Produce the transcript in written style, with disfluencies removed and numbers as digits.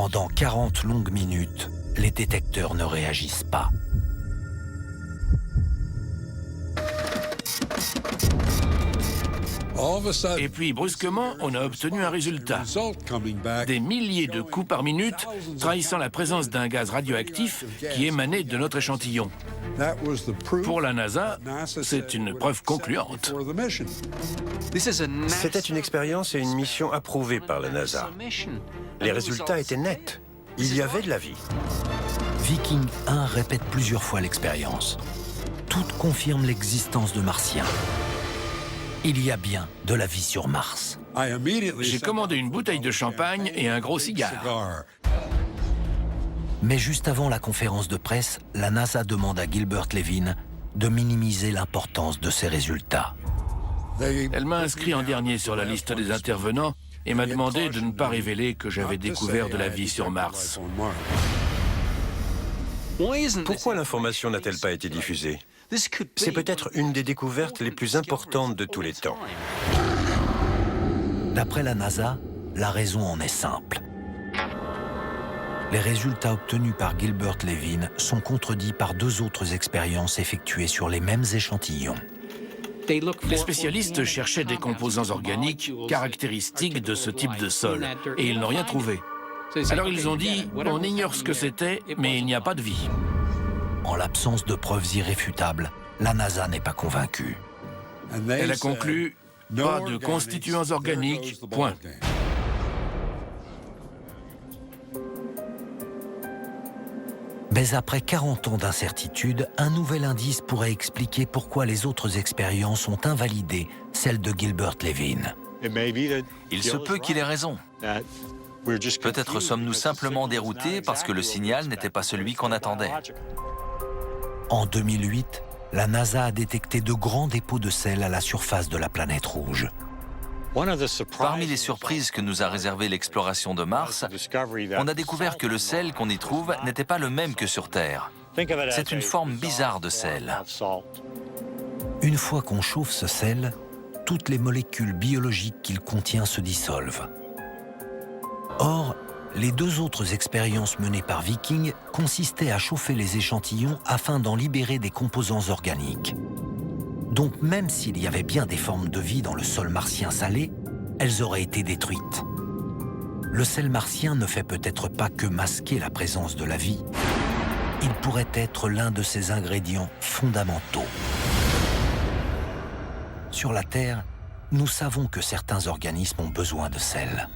Pendant 40 longues minutes, les détecteurs ne réagissent pas. Et puis, brusquement, on a obtenu un résultat. Des milliers de coups par minute, trahissant la présence d'un gaz radioactif qui émanait de notre échantillon. Pour la NASA, c'est une preuve concluante. C'était une expérience et une mission approuvée par la NASA. Les résultats étaient nets. Il y avait de la vie. Viking 1 répète plusieurs fois l'expérience. Toutes confirment l'existence de Martiens. Il y a bien de la vie sur Mars. J'ai commandé une bouteille de champagne et un gros cigare. Mais juste avant la conférence de presse, la NASA demande à Gilbert Levin de minimiser l'importance de ces résultats. Elle m'a inscrit en dernier sur la liste des intervenants et m'a demandé de ne pas révéler que j'avais découvert de la vie sur Mars. Pourquoi l'information n'a-t-elle pas été diffusée? C'est peut-être une des découvertes les plus importantes de tous les temps. D'après la NASA, la raison en est simple. Les résultats obtenus par Gilbert Levin sont contredits par deux autres expériences effectuées sur les mêmes échantillons. Les spécialistes cherchaient des composants organiques caractéristiques de ce type de sol, et ils n'ont rien trouvé. Alors ils ont dit, on ignore ce que c'était, mais il n'y a pas de vie. En l'absence de preuves irréfutables, la NASA n'est pas convaincue. Elle a conclu, pas de constituants organiques, point. Mais après 40 ans d'incertitude, un nouvel indice pourrait expliquer pourquoi les autres expériences ont invalidé celle de Gilbert Levin. Il se peut qu'il ait raison. Peut-être sommes-nous simplement déroutés parce que le signal n'était pas celui qu'on attendait. En 2008, la NASA a détecté de grands dépôts de sel à la surface de la planète rouge. Parmi les surprises que nous a réservé l'exploration de Mars, on a découvert que le sel qu'on y trouve n'était pas le même que sur Terre. C'est une forme bizarre de sel. Une fois qu'on chauffe ce sel, toutes les molécules biologiques qu'il contient se dissolvent. Or, les deux autres expériences menées par Viking consistaient à chauffer les échantillons afin d'en libérer des composants organiques. Donc même s'il y avait bien des formes de vie dans le sol martien salé, elles auraient été détruites. Le sel martien ne fait peut-être pas que masquer la présence de la vie. Il pourrait être l'un de ses ingrédients fondamentaux. Sur la Terre, nous savons que certains organismes ont besoin de sel.